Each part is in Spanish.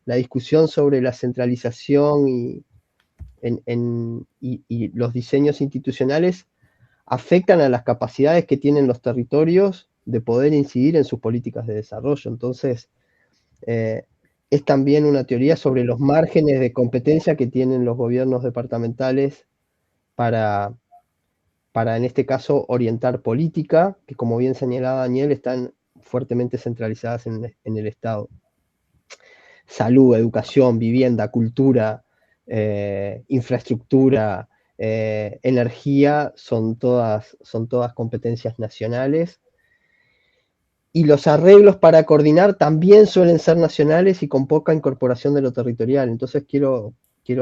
la discusión sobre la centralización y los diseños institucionales afectan a las capacidades que tienen los territorios de poder incidir en sus políticas de desarrollo. Entonces, es también una teoría sobre los márgenes de competencia que tienen los gobiernos departamentales para en este caso, orientar política, que como bien señalaba Daniel, están fuertemente centralizadas en el Estado. Salud, educación, vivienda, cultura, infraestructura, energía, son todas competencias nacionales. Y los arreglos para coordinar también suelen ser nacionales y con poca incorporación de lo territorial. Entonces quiero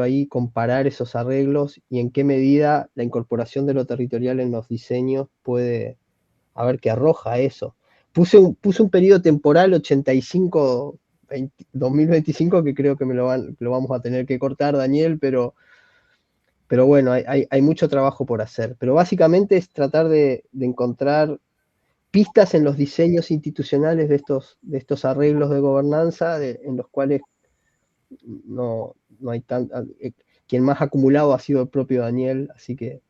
ahí comparar esos arreglos y en qué medida la incorporación de lo territorial en los diseños puede, a ver qué arroja eso. Puse un periodo temporal 85, 2025, que creo que lo vamos a tener que cortar, Daniel, pero bueno, hay mucho trabajo por hacer. Pero básicamente es tratar de encontrar pistas en los diseños institucionales de estos arreglos de gobernanza, en los cuales no hay quien más acumulado ha sido el propio Daniel, así que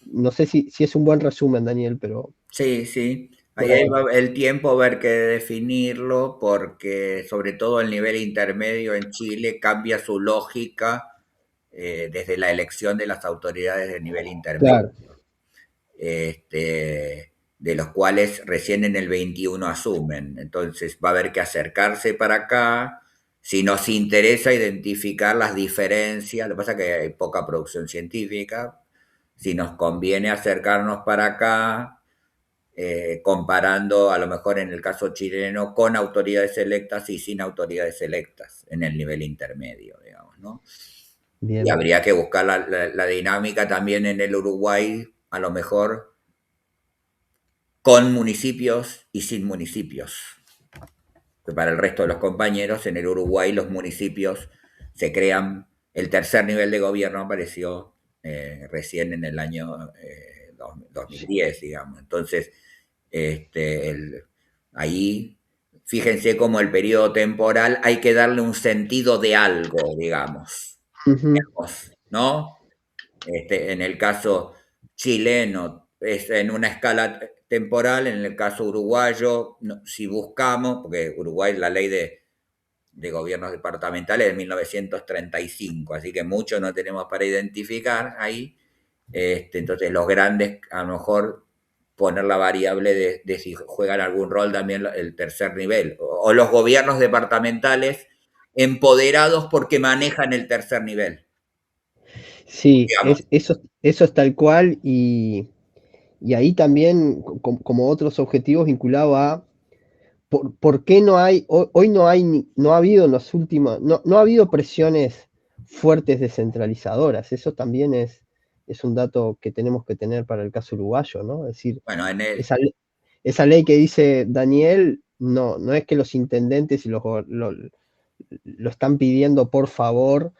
no sé si es un buen resumen, Daniel, pero... Sí. Ahí va el tiempo a ver que definirlo, porque sobre todo el nivel intermedio en Chile cambia su lógica desde la elección de las autoridades de nivel intermedio. Claro. De los cuales recién en el 21 asumen. Entonces va a haber que acercarse para acá. Si nos interesa identificar las diferencias, lo que pasa es que hay poca producción científica, si nos conviene acercarnos para acá, comparando a lo mejor en el caso chileno con autoridades electas y sin autoridades electas en el nivel intermedio, digamos, ¿no? Bien. Y habría que buscar la dinámica también en el Uruguay, a lo mejor con municipios y sin municipios. Para el resto de los compañeros, en el Uruguay los municipios se crean, el tercer nivel de gobierno apareció recién en el año 2010, digamos. Entonces, ahí, fíjense cómo el periodo temporal hay que darle un sentido de algo, digamos, ¿no? En el caso chileno es en una escala temporal, en el caso uruguayo, si buscamos, porque Uruguay la ley de gobiernos departamentales de 1935, así que mucho no tenemos para identificar ahí. Entonces los grandes, a lo mejor poner la variable de si juegan algún rol también el tercer nivel, o los gobiernos departamentales empoderados porque manejan el tercer nivel. Sí, eso es tal cual, y ahí también como otros objetivos vinculados a por qué no hay, hoy no ha habido en los últimos, no ha habido presiones fuertes descentralizadoras. Eso también es un dato que tenemos que tener para el caso uruguayo, ¿no? Es decir, bueno, esa ley que dice Daniel, no es que los intendentes lo están pidiendo, por favor,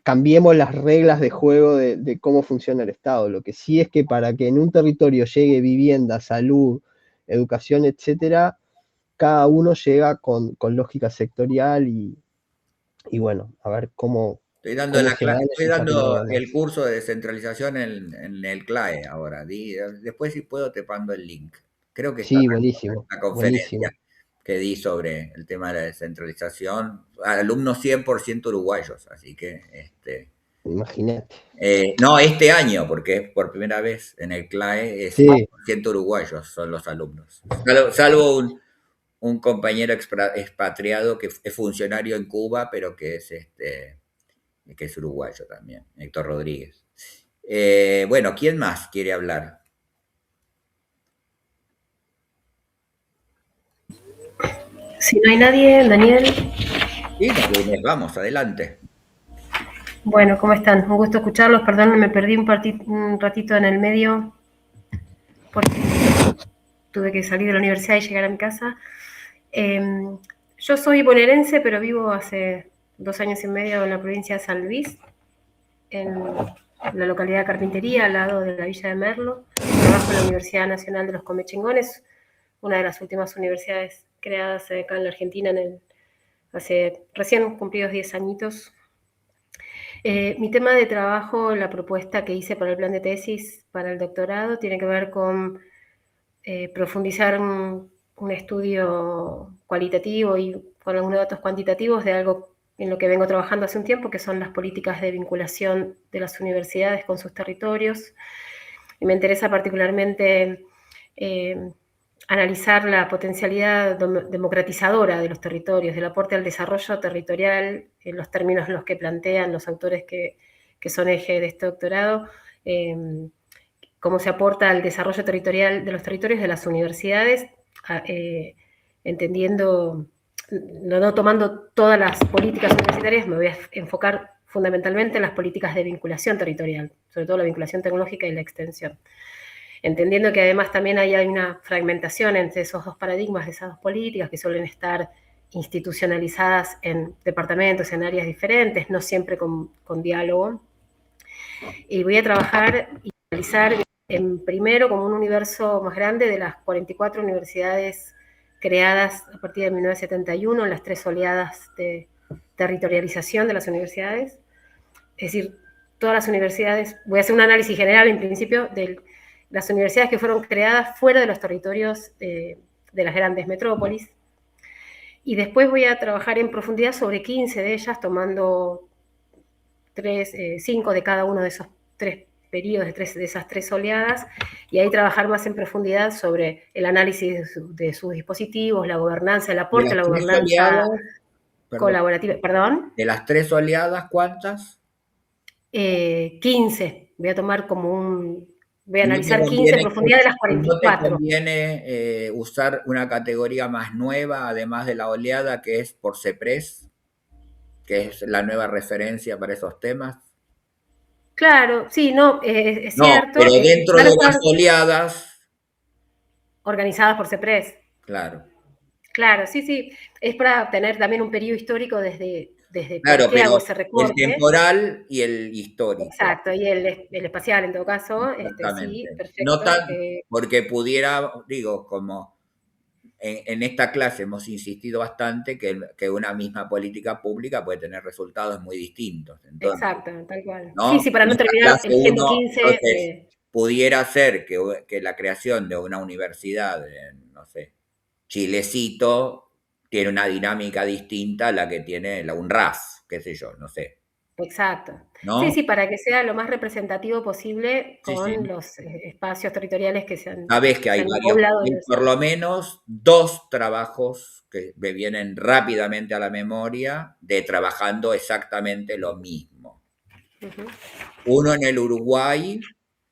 cambiemos las reglas de juego de cómo funciona el Estado. Lo que sí es que para que en un territorio llegue vivienda, salud, educación, etcétera, cada uno llega con lógica sectorial y bueno, a ver cómo Estoy dando gobernanza. el curso de descentralización en el CLAE ahora. Después, si puedo, te mando el link. Creo que está Sí, buenísimo, la conferencia buenísimo. que di sobre el tema de la descentralización. Alumnos 100% uruguayos, así que... Imagínate. no, este año, porque es por primera vez en el CLAE, es Sí, 100% uruguayos son los alumnos. Salvo un compañero expatriado que es funcionario en Cuba, pero que es uruguayo también, Héctor Rodríguez. Bueno, ¿quién más quiere hablar? Si no hay nadie, Daniel. Sí, vamos, adelante. Bueno, ¿cómo están? Un gusto escucharlos. Perdón, me perdí un ratito en el medio porque tuve que salir de la universidad y llegar a mi casa. Yo soy bonaerense, pero vivo hace 2 años y medio en la provincia de San Luis, en la localidad de Carpintería, al lado de la Villa de Merlo. Trabajo en la Universidad Nacional de los Comechingones, una de las últimas universidades creadas acá en la Argentina hace recién cumplidos 10 añitos. Mi tema de trabajo, la propuesta que hice para el plan de tesis para el doctorado, tiene que ver con profundizar un estudio cualitativo y con algunos datos cuantitativos de algo en lo que vengo trabajando hace un tiempo, que son las políticas de vinculación de las universidades con sus territorios. Y me interesa particularmente analizar la potencialidad democratizadora de los territorios, del aporte al desarrollo territorial, en los términos en los que plantean los autores que son eje de este doctorado, cómo se aporta al desarrollo territorial de los territorios de las universidades, entendiendo, no tomando todas las políticas universitarias, me voy a enfocar fundamentalmente en las políticas de vinculación territorial, sobre todo la vinculación tecnológica y la extensión. Entendiendo que además también hay una fragmentación entre esos dos paradigmas, de esas dos políticas, que suelen estar institucionalizadas en departamentos, en áreas diferentes, no siempre con diálogo. Y voy a trabajar y analizar primero como un universo más grande de las 44 universidades creadas a partir de 1971, en las 3 oleadas de territorialización de las universidades. Es decir, todas las universidades, voy a hacer un análisis general en principio de las universidades que fueron creadas fuera de los territorios de las grandes metrópolis. Y después voy a trabajar en profundidad sobre 15 de ellas, tomando 5 de cada uno de esos 3 periodos, de esas 3 oleadas, y ahí trabajar más en profundidad sobre el análisis de sus dispositivos, la gobernanza, el aporte a la gobernanza colaborativa. ¿Perdón? ¿De las 3 oleadas cuántas? 15. Voy a tomar como voy a analizar 15 en profundidad de las 44. ¿No te conviene usar una categoría más nueva, además de la oleada, que es por CEPRES, que es la nueva referencia para esos temas? Claro, sí, no, es cierto. Pero dentro de las oleadas organizadas por CEPRES. Claro. Claro, sí. Es para tener también un periodo histórico desde claro, por qué hago ese recorte. El temporal y el histórico. Exacto, y el espacial en todo caso. Sí, perfecto. No tanto, porque pudiera, digo, como en esta clase hemos insistido bastante que una misma política pública puede tener resultados muy distintos. Entonces, exacto, tal cual. ¿no? Sí, para no terminar eligiendo 15. Pudiera ser que la creación de una universidad, no sé, Chilecito, tiene una dinámica distinta a la que tiene la UNRAF, qué sé yo, no sé. Exacto. ¿No? Sí, para que sea lo más representativo posible con los espacios territoriales que se han sabes que hay varios, por lo menos 2 trabajos que me vienen rápidamente a la memoria de trabajando exactamente lo mismo. Uno en el Uruguay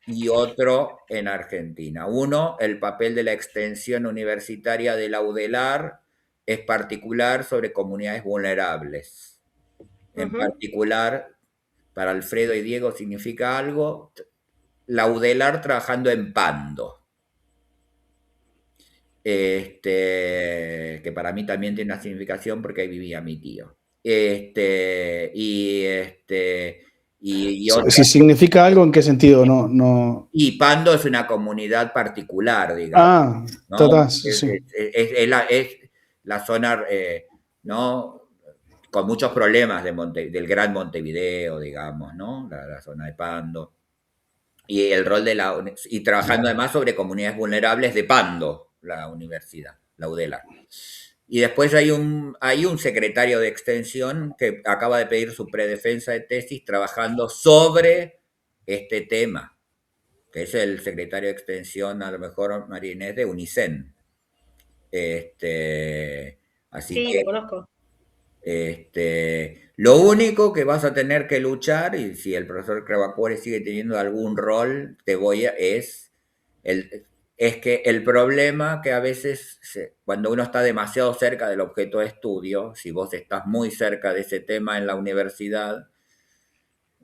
y otro en Argentina. Uno, el papel de la extensión universitaria de la UDELAR es particular sobre comunidades vulnerables. En particular, para Alfredo y Diego significa algo, la UDELAR trabajando en Pando. Que para mí también tiene una significación porque ahí vivía mi tío. Si significa algo, ¿en qué sentido? No. Y Pando es una comunidad particular, digamos. ¿no? Total, sí. Es la zona, ¿no? Con muchos problemas del Gran Montevideo, digamos, ¿no? La zona de Pando. Y el rol y trabajando además sobre comunidades vulnerables de Pando, la universidad, la UDELAR. Y después hay un secretario de extensión que acaba de pedir su predefensa de tesis trabajando sobre este tema, que es el secretario de extensión, a lo mejor María Inés, de UNICEN. Así sí, que, lo conozco. Lo único que vas a tener que luchar, y si el profesor Cravacuore sigue teniendo algún rol, es que el problema que a veces, cuando uno está demasiado cerca del objeto de estudio, si vos estás muy cerca de ese tema en la universidad,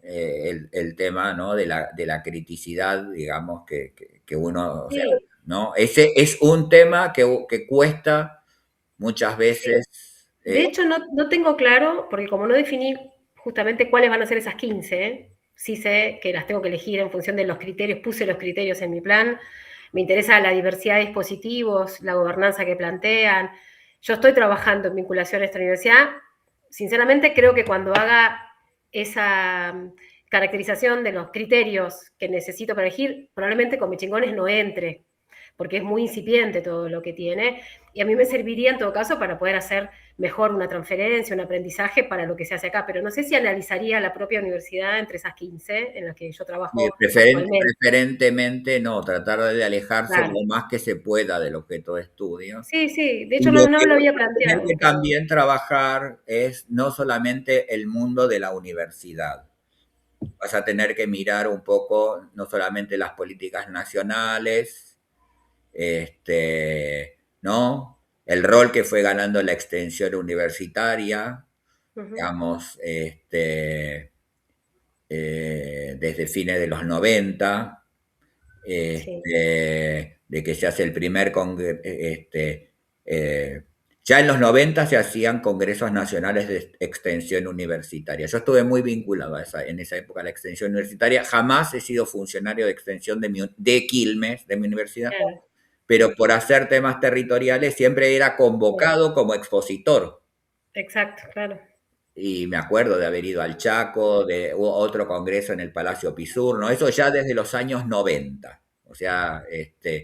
el tema, ¿no? de la criticidad, digamos, que uno... Sí. ¿no? Ese es un tema que cuesta muchas veces... De hecho, no tengo claro, porque como no definí justamente cuáles van a ser esas 15, sí sé que las tengo que elegir en función de los criterios, puse los criterios en mi plan, me interesa la diversidad de dispositivos, la gobernanza que plantean. Yo estoy trabajando en vinculación a esta universidad sinceramente creo que cuando haga esa caracterización de los criterios que necesito para elegir, probablemente con Michingones no entre, porque es muy incipiente todo lo que tiene, y a mí me serviría en todo caso para poder hacer mejor una transferencia, un aprendizaje para lo que se hace acá, pero no sé si analizaría la propia universidad entre esas 15 en las que yo trabajo actualmente. Preferentemente no, tratar de alejarse lo más que se pueda del objeto de estudio. Sí, de hecho no me lo había planteado. Que también trabajar es no solamente el mundo de la universidad. Vas a tener que mirar un poco no solamente las políticas nacionales, ¿no? El rol que fue ganando la extensión universitaria, digamos, desde fines de los 90, de que se hace el primer congreso, ya en los 90 se hacían congresos nacionales de extensión universitaria. Yo estuve muy vinculado en esa época a la extensión universitaria. Jamás he sido funcionario de extensión de Quilmes, de mi universidad, pero por hacer temas territoriales siempre era convocado como expositor. Exacto, claro. Y me acuerdo de haber ido al Chaco, hubo otro congreso en el Palacio Pisurno, eso ya desde los años 90. O sea,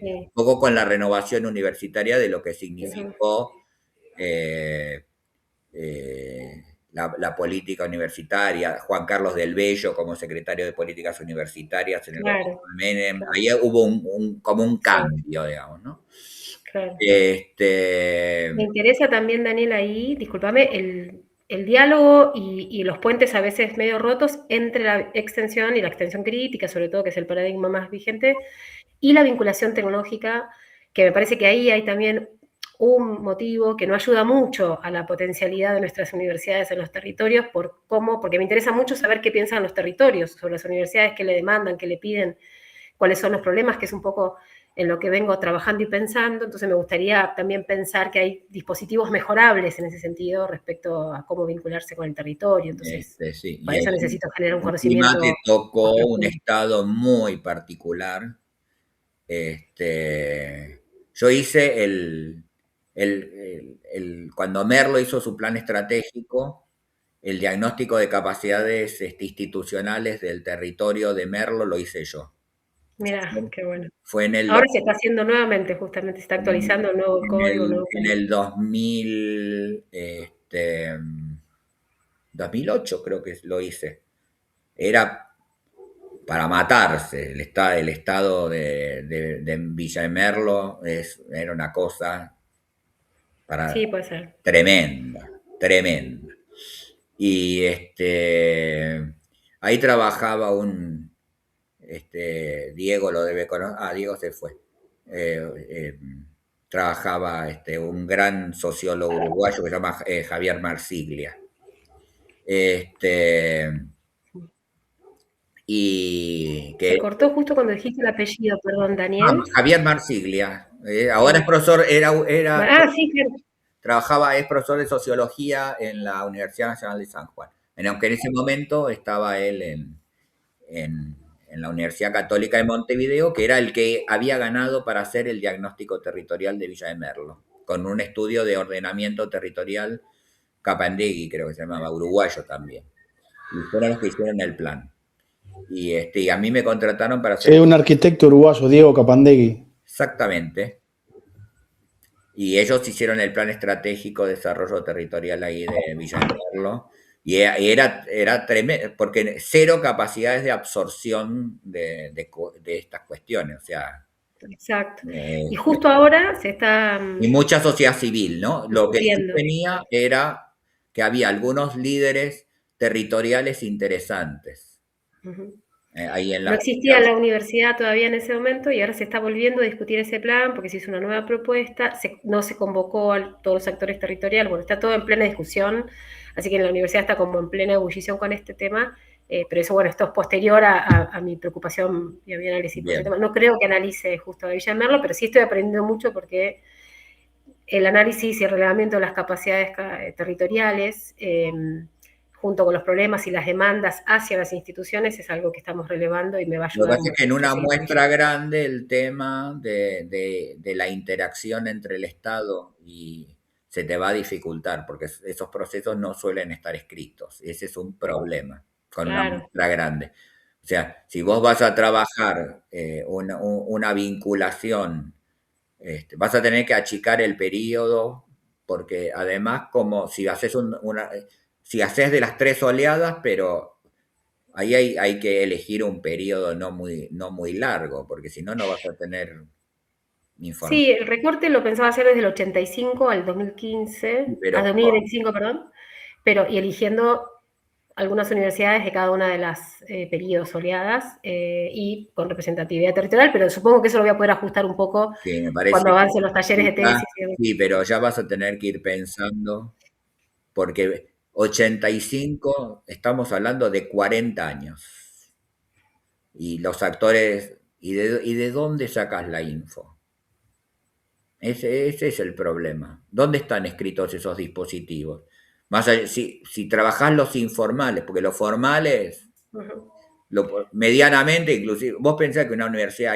un poco con la renovación universitaria de lo que significó la política universitaria, Juan Carlos del Bello como secretario de Políticas Universitarias en el gobierno de Menem. Ahí hubo como un cambio, digamos, ¿no? Claro. Me interesa también, Daniel, ahí, discúlpame, el diálogo y los puentes a veces medio rotos entre la extensión y la extensión crítica, sobre todo, que es el paradigma más vigente, y la vinculación tecnológica, que me parece que ahí hay también un motivo que no ayuda mucho a la potencialidad de nuestras universidades en los territorios, porque me interesa mucho saber qué piensan los territorios sobre las universidades, qué le demandan, qué le piden, cuáles son los problemas, que es un poco en lo que vengo trabajando y pensando. Entonces me gustaría también pensar que hay dispositivos mejorables en ese sentido respecto a cómo vincularse con el territorio. Entonces, para eso necesito generar un conocimiento. Te tocó un estado muy particular. Yo hice cuando Merlo hizo su plan estratégico, el diagnóstico de capacidades institucionales del territorio de Merlo lo hice yo. Mira, qué bueno. Fue ahora se está haciendo nuevamente, justamente, se está actualizando el nuevo código. En el 2008 creo que lo hice. Era para matarse. El estado de Villa de Merlo era una cosa sí, puede ser. tremenda. Y ahí trabajaba Diego lo debe conocer. Diego se fue. Trabajaba un gran sociólogo uruguayo que se llama Javier Marsiglia. Se cortó justo cuando dijiste el apellido, perdón, Daniel. Javier Marsiglia. Ahora es profesor, sí, claro. Es profesor de sociología en la Universidad Nacional de San Juan. Aunque en ese momento estaba él en la Universidad Católica de Montevideo, que era el que había ganado para hacer el diagnóstico territorial de Villa de Merlo, con un estudio de ordenamiento territorial, Capandegui creo que se llamaba, uruguayo también. Y fueron los que hicieron el plan. Y a mí me contrataron para hacer... un arquitecto uruguayo, Diego Capandegui. Exactamente. Y ellos hicieron el plan estratégico de desarrollo territorial ahí de Villa de Merlo. Y era tremendo, porque cero capacidades de absorción de estas cuestiones, o sea... Exacto. Y justo ahora se está... Y mucha sociedad civil, ¿no? Lo que sí tenía era que había algunos líderes territoriales interesantes. Ahí en no existía la universidad todavía en ese momento y ahora se está volviendo a discutir ese plan porque se hizo una nueva propuesta, no se convocó a todos los actores territoriales, bueno, está todo en plena discusión, así que la universidad está como en plena ebullición con este tema, pero eso, bueno, esto es posterior a mi preocupación y a mi análisis por el tema. No creo que analice justo a Villa de Merlo, pero sí estoy aprendiendo mucho porque el análisis y el relevamiento de las capacidades territoriales junto con los problemas y las demandas hacia las instituciones es algo que estamos relevando y me va a ayudar. Lo que pasa es que en una muestra grande el tema de la interacción entre el Estado y se te va a dificultar, porque esos procesos no suelen estar escritos. Ese es un problema con una muestra grande. O sea, si vos vas a trabajar una vinculación, vas a tener que achicar el periodo, porque además, como si haces si haces de las 3 oleadas, pero ahí hay que elegir un periodo no muy largo, porque si no, no vas a tener información. Sí, el recorte lo pensaba hacer desde el 85 al 2015, a 2025, perdón, pero y eligiendo algunas universidades de cada una de las periodos oleadas y con representatividad territorial, pero supongo que eso lo voy a poder ajustar un poco Sí, me parece cuando avancen los talleres de tesis. Sí, pero ya vas a tener que ir pensando, porque 85, estamos hablando de 40 años. Y los actores, ¿y de dónde sacas la info? Ese es el problema. ¿Dónde están escritos esos dispositivos? Más allá, si trabajás los informales, porque los formales, medianamente, inclusive, vos pensás que una universidad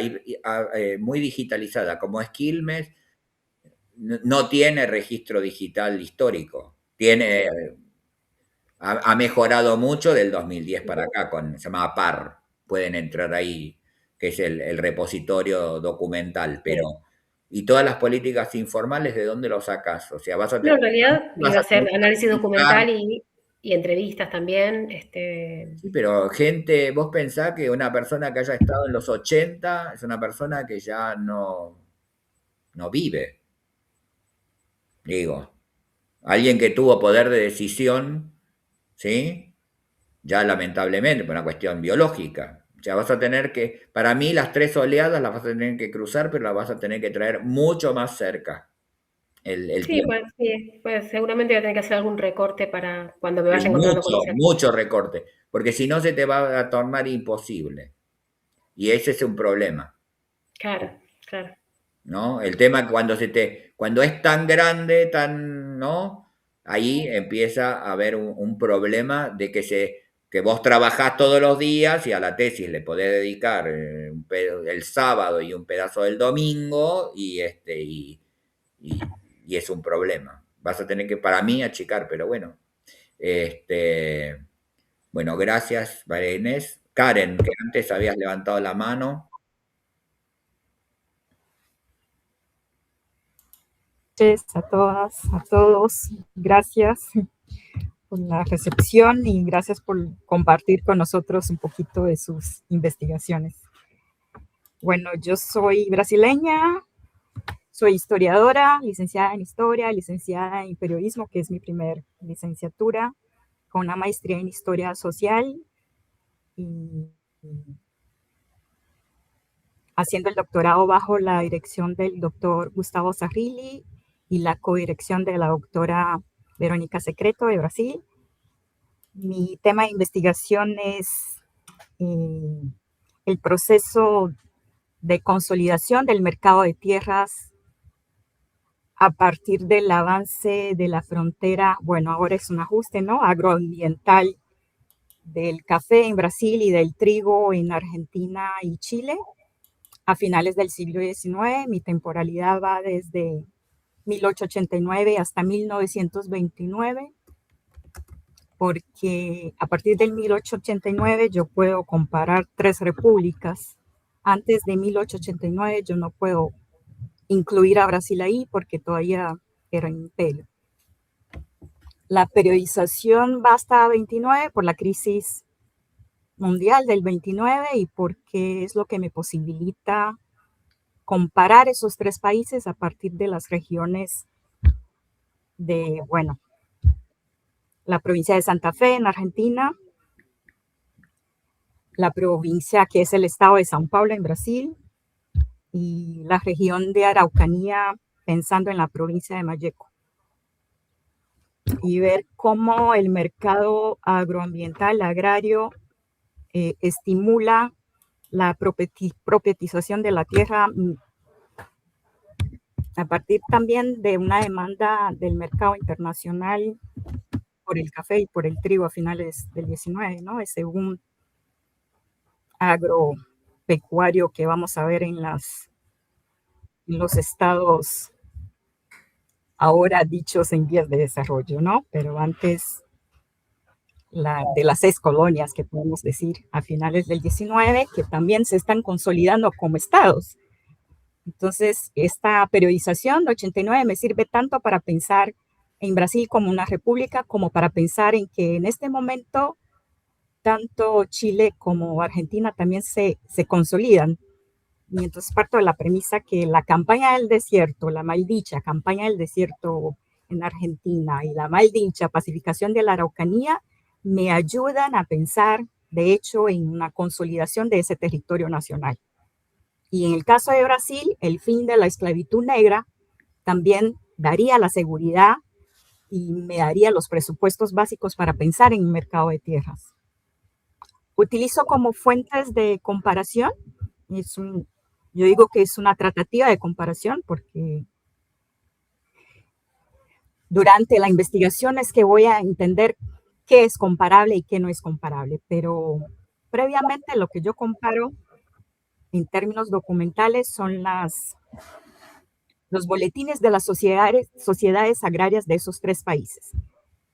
muy digitalizada como es Quilmes no tiene registro digital histórico. Ha mejorado mucho del 2010 para acá, se llama PAR. Pueden entrar ahí, que es el repositorio documental, pero ¿y todas las políticas informales de dónde lo sacas? O sea, vas a tener... No, en realidad iba a hacer análisis documental y entrevistas también. Sí, pero gente, vos pensás que una persona que haya estado en los 80 es una persona que ya no vive. Digo, alguien que tuvo poder de decisión, ¿sí? Ya lamentablemente, por una cuestión biológica. O sea, vas a tener que, para mí las 3 oleadas las vas a tener que cruzar, pero las vas a tener que traer mucho más cerca. Sí, pues seguramente voy a tener que hacer algún recorte para cuando me vaya encontrando con eso. Mucho recorte, porque si no se te va a tornar imposible. Y ese es un problema. Claro. ¿No? El tema cuando es tan grande, ¿no? Ahí empieza a haber un problema de que vos trabajás todos los días y a la tesis le podés dedicar el sábado y un pedazo del domingo y es un problema. Vas a tener que, para mí, achicar, pero bueno. Bueno, gracias, María Inés. Karen, que antes habías levantado la mano. A todas, a todos, gracias por la recepción y gracias por compartir con nosotros un poquito de sus investigaciones. Bueno, yo soy brasileña, soy historiadora, licenciada en historia, licenciada en periodismo, que es mi primer licenciatura, con una maestría en historia social y haciendo el doctorado bajo la dirección del doctor Gustavo Sarrilli y la codirección de la doctora Verónica Secreto de Brasil. Mi tema de investigación es el proceso de consolidación del mercado de tierras a partir del avance de la frontera, bueno, ahora es un ajuste, ¿no? Agroambiental del café en Brasil y del trigo en Argentina y Chile a finales del siglo XIX. Mi temporalidad va desde 1889 hasta 1929, porque a partir del 1889 yo puedo comparar 3 repúblicas. Antes de 1889 yo no puedo incluir a Brasil ahí porque todavía era un imperio. La periodización va hasta 29 por la crisis mundial del 29 y porque es lo que me posibilita comparar esos 3 países a partir de las regiones de, bueno, la provincia de Santa Fe en Argentina, la provincia que es el estado de São Paulo en Brasil y la región de Araucanía pensando en la provincia de Malleco. Y ver cómo el mercado agroambiental, agrario, estimula la propietización de la tierra a partir también de una demanda del mercado internacional por el café y por el trigo a finales del 19, ¿no? Ese boom agropecuario que vamos a ver en los estados ahora dichos en vías de desarrollo, ¿no? Pero antes de las 6 colonias que podemos decir a finales del 19, que también se están consolidando como estados. Entonces, esta periodización de 89 me sirve tanto para pensar en Brasil como una república, como para pensar en que en este momento tanto Chile como Argentina también se consolidan. Y entonces parto de la premisa que la campaña del desierto, la maldicha campaña del desierto en Argentina y la maldicha pacificación de la Araucanía me ayudan a pensar, de hecho, en una consolidación de ese territorio nacional. Y en el caso de Brasil, el fin de la esclavitud negra también daría la seguridad y me daría los presupuestos básicos para pensar en un mercado de tierras. Utilizo como fuentes de comparación, yo digo que es una tratativa de comparación porque durante la investigación es que voy a entender qué es comparable y qué no es comparable, pero previamente lo que yo comparo en términos documentales son los boletines de las sociedades agrarias de esos 3 países.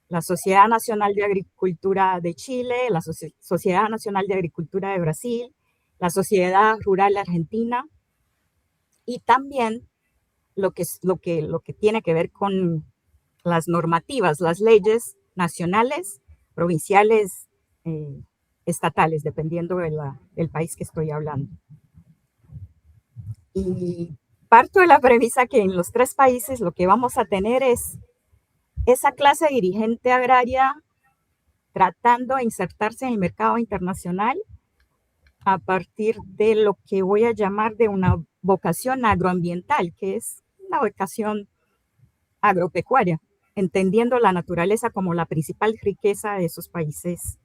La Sociedad Nacional de Agricultura de Chile, la Sociedad Nacional de Agricultura de Brasil, la Sociedad Rural Argentina y también lo que tiene que ver con las normativas, las leyes nacionales, provinciales, estatales, dependiendo del país que estoy hablando. Y parto de la premisa que en los 3 países lo que vamos a tener es esa clase dirigente agraria tratando de insertarse en el mercado internacional a partir de lo que voy a llamar de una vocación agroambiental, que es una vocación agropecuaria, entendiendo la naturaleza como la principal riqueza de esos países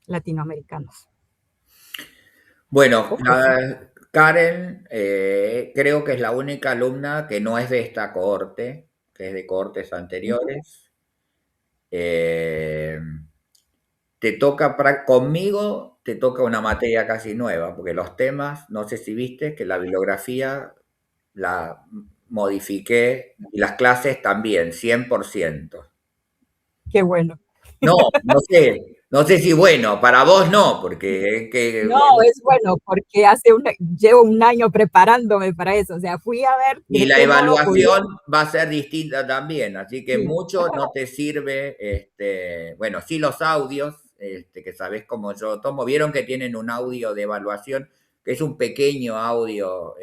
latinoamericanos. Bueno, Karen creo que es la única alumna que no es de esta cohorte, que es de cohortes anteriores. Conmigo te toca una materia casi nueva, porque los temas, no sé si viste que la bibliografía la modifiqué y las clases también, 100%. Qué bueno. No sé si bueno, para vos no, porque... No, es bueno, porque llevo un año preparándome para eso, o sea, fui a ver... Y la evaluación va a ser distinta también, así que mucho no te sirve, bueno, sí los audios, que sabés cómo yo tomo, vieron que tienen un audio de evaluación, que es un pequeño audio,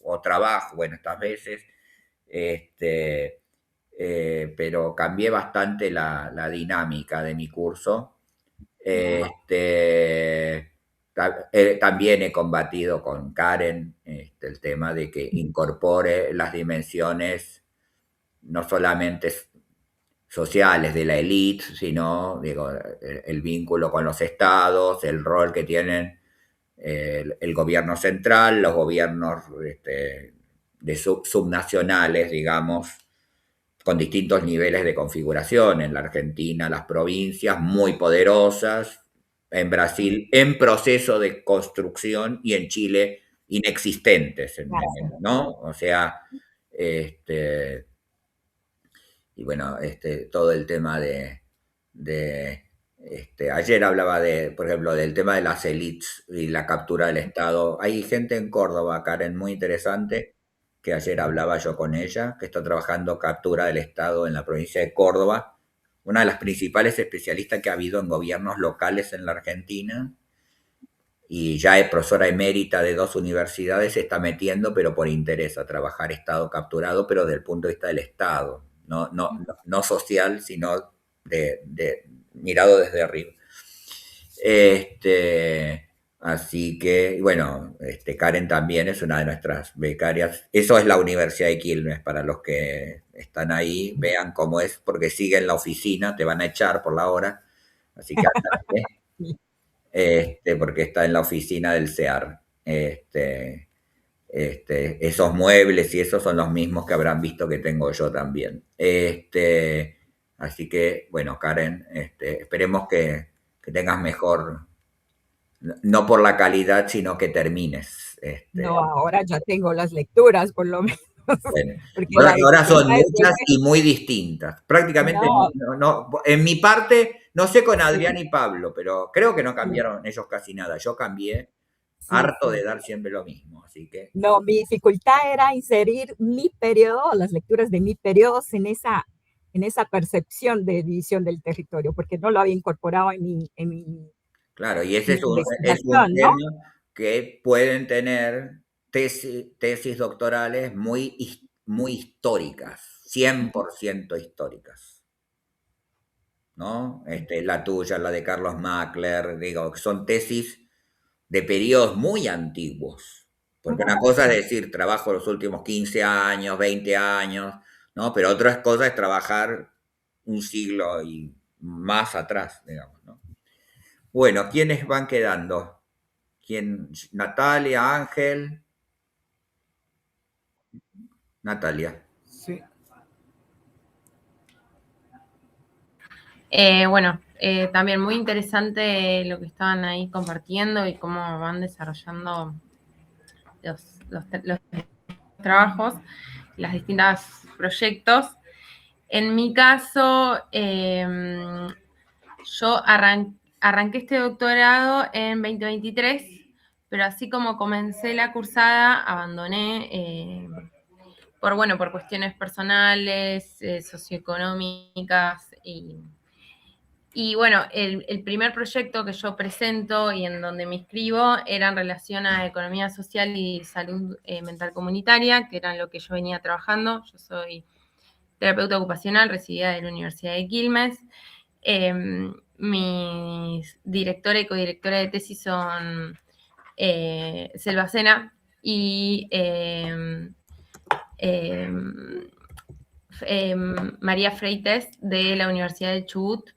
o trabajo, bueno, estas veces, pero cambié bastante la dinámica de mi curso. También he combatido con Karen el tema de que incorpore las dimensiones no solamente sociales de la élite, sino digo, el vínculo con los estados, el rol que tienen el gobierno central, los gobiernos subnacionales, digamos, con distintos niveles de configuración. En la Argentina, las provincias muy poderosas, en Brasil en proceso de construcción y en Chile inexistentes, ¿no? O sea, y bueno, todo el tema ayer hablaba por ejemplo, del tema de las élites y la captura del Estado. Hay gente en Córdoba, Karen, muy interesante, que ayer hablaba yo con ella, que está trabajando captura del Estado en la provincia de Córdoba, una de las principales especialistas que ha habido en gobiernos locales en la Argentina, y ya es profesora emérita de 2 universidades, se está metiendo, pero por interés, a trabajar Estado capturado, pero desde el punto de vista del Estado, no social, sino mirado desde arriba. Así que, bueno, Karen también es una de nuestras becarias. Eso es la Universidad de Quilmes, para los que están ahí, vean cómo es, porque sigue en la oficina, te van a echar por la hora, así que porque está en la oficina del CEAR. Esos muebles y esos son los mismos que habrán visto que tengo yo también. Así que, bueno, Karen, esperemos que tengas mejor... No por la calidad, sino que termines. No, ahora ya tengo las lecturas, por lo menos. Bueno, Porque ahora son dificultad es muchas y muy distintas. Prácticamente, en mi parte, no sé con Adrián y Pablo, pero creo que no cambiaron ellos casi nada. Yo cambié, harto de dar siempre lo mismo, así que... No, mi dificultad era inserir mi periodo, las lecturas de mi periodo en esa percepción de división del territorio, porque no lo había incorporado Claro, y ese mi es un investigación, ¿no? tema que pueden tener tesis doctorales muy históricas, 100% históricas, ¿no? La tuya, la de Carlos Mackler, digo, son tesis de periodos muy antiguos. Porque una cosa es decir, trabajo los últimos 15 años, 20 años, ¿no? Pero otra cosa es trabajar un siglo y más atrás, digamos, ¿no? Bueno, ¿quiénes van quedando? ¿Quién? Natalia, Ángel. Natalia. Sí. Bueno, también muy interesante lo que estaban ahí compartiendo y cómo van desarrollando los trabajos, los distintos proyectos. En mi caso, yo arranqué este doctorado en 2023, pero así como comencé la cursada, abandoné por cuestiones personales, socioeconómicas y bueno, el primer proyecto que yo presento y en donde me inscribo era en relación a economía social y salud mental comunitaria, que era en lo que yo venía trabajando. Yo soy terapeuta ocupacional recibida de la Universidad de Quilmes. Mis directora y codirectora de tesis son Selva Sena y María Freites de la Universidad de Chubut.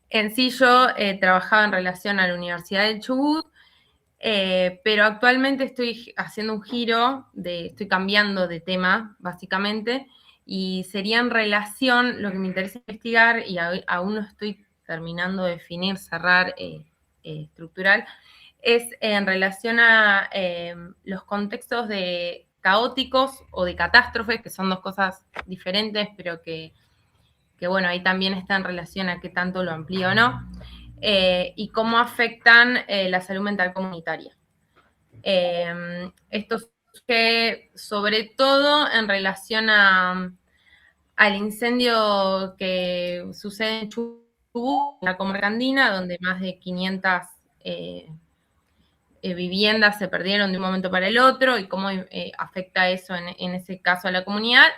En sí yo trabajaba en relación a la Universidad del Chubut, pero actualmente estoy haciendo un giro, estoy cambiando de tema, básicamente, y sería en relación, lo que me interesa investigar, y aún no estoy terminando de definir, cerrar, estructural, es en relación a los contextos de caóticos o de catástrofes, que son dos cosas diferentes, pero que bueno, ahí también está en relación a qué tanto lo amplío o no, y cómo afectan la salud mental comunitaria. Esto surge sobre todo en relación al incendio que sucede en Chubut, en la comarca andina, donde más de 500 viviendas se perdieron de un momento para el otro y cómo afecta eso en ese caso a la comunidad.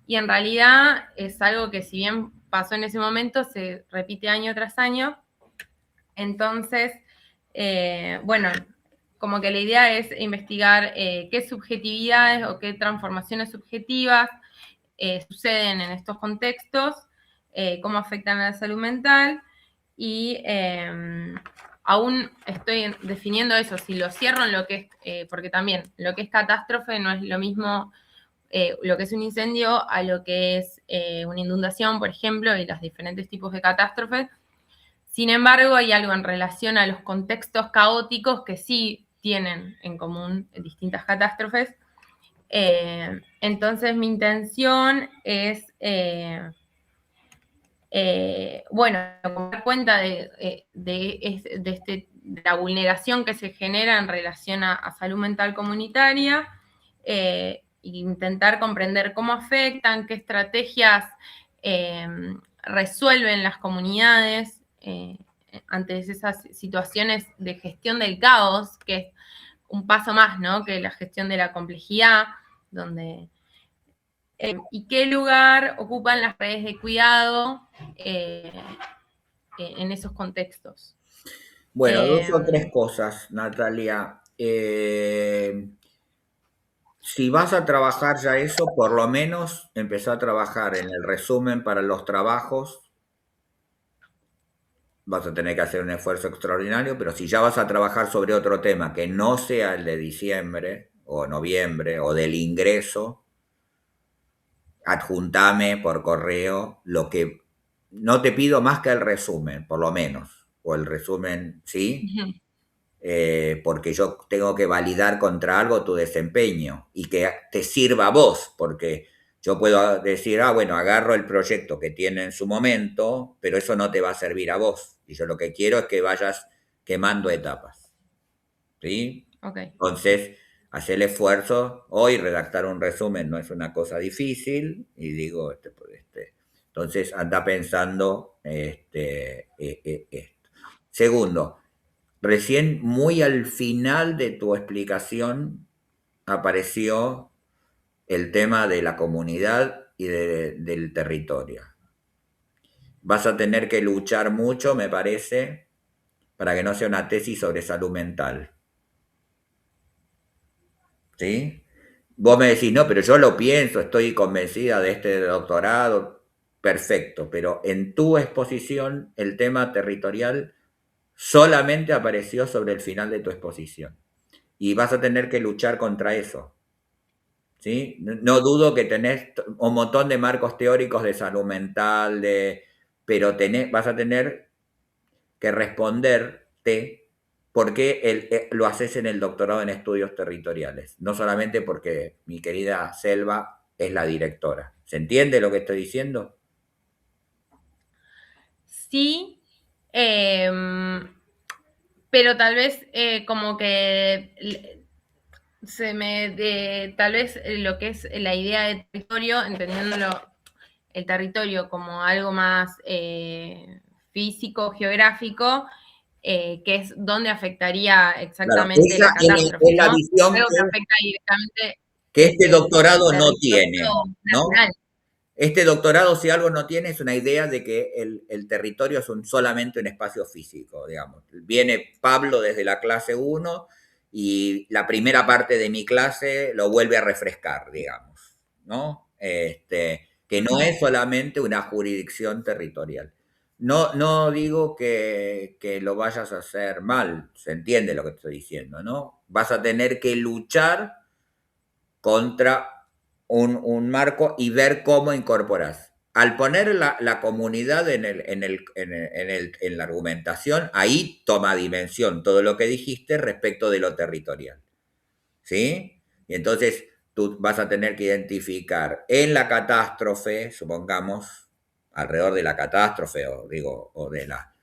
Y en realidad es algo que si bien pasó en ese momento, se repite año tras año. Entonces, bueno, como que la idea es investigar qué subjetividades o qué transformaciones subjetivas suceden en estos contextos, cómo afectan a la salud mental y aún estoy definiendo eso, si lo cierro en lo que es, porque también lo que es catástrofe no es lo mismo lo que es un incendio a lo que es una inundación, por ejemplo, y los diferentes tipos de catástrofes. Sin embargo, hay algo en relación a los contextos caóticos que sí tienen en común distintas catástrofes. Entonces, mi intención es, bueno, dar cuenta de la vulneración que se genera en relación a salud mental comunitaria, intentar comprender cómo afectan, qué estrategias resuelven las comunidades ante esas situaciones de gestión del caos, que es un paso más, ¿no? Que la gestión de la complejidad, donde... ¿y qué lugar ocupan las redes de cuidado en esos contextos? Bueno, dos o tres cosas, Natalia. Si vas a trabajar ya eso, por lo menos empezá a trabajar en el resumen para los trabajos. Vas a tener que hacer un esfuerzo extraordinario, pero si ya vas a trabajar sobre otro tema que no sea el de diciembre o noviembre o del ingreso, adjuntame por correo lo que... No te pido más que el resumen, por lo menos. O el resumen, ¿sí? porque yo tengo que validar contra algo tu desempeño y que te sirva a vos, porque yo puedo decir, bueno, agarro el proyecto que tiene en su momento, pero eso no te va a servir a vos. Y yo lo que quiero es que vayas quemando etapas. ¿Sí? Okay. Entonces, hacer el esfuerzo. Hoy redactar un resumen no es una cosa difícil, y digo, entonces anda pensando esto. Segundo, recién muy al final de tu explicación apareció el tema de la comunidad y del territorio. Vas a tener que luchar mucho, me parece, para que no sea una tesis sobre salud mental. ¿Sí? Vos me decís, no, pero yo lo pienso, estoy convencida de este doctorado. Perfecto, pero en tu exposición el tema territorial solamente apareció sobre el final de tu exposición. Y vas a tener que luchar contra eso. ¿Sí? No dudo que tenés un montón de marcos teóricos de salud mental, pero vas a tener que responderte por qué lo haces en el doctorado en estudios territoriales. No solamente porque mi querida Selva es la directora. ¿Se entiende lo que estoy diciendo? Sí, pero tal vez como que tal vez lo que es la idea de territorio, entendiéndolo el territorio como algo más físico, geográfico, que es donde afectaría exactamente claro, la catástrofe, es la ¿no? visión Algo que afecta directamente que este doctorado no tiene, ¿no? nacional. Este doctorado, si algo no tiene, es una idea de que el territorio es solamente un espacio físico, digamos. Viene Pablo desde la clase 1 y la primera parte de mi clase lo vuelve a refrescar, digamos, ¿no? Que no es solamente una jurisdicción territorial. No digo que lo vayas a hacer mal, se entiende lo que estoy diciendo, ¿no? Vas a tener que luchar contra un marco y ver cómo incorporas. Al poner la comunidad en la argumentación, ahí toma dimensión todo lo que dijiste respecto de lo territorial. ¿Sí? Y entonces tú vas a tener que identificar en la catástrofe, supongamos, alrededor de la catástrofe, o de la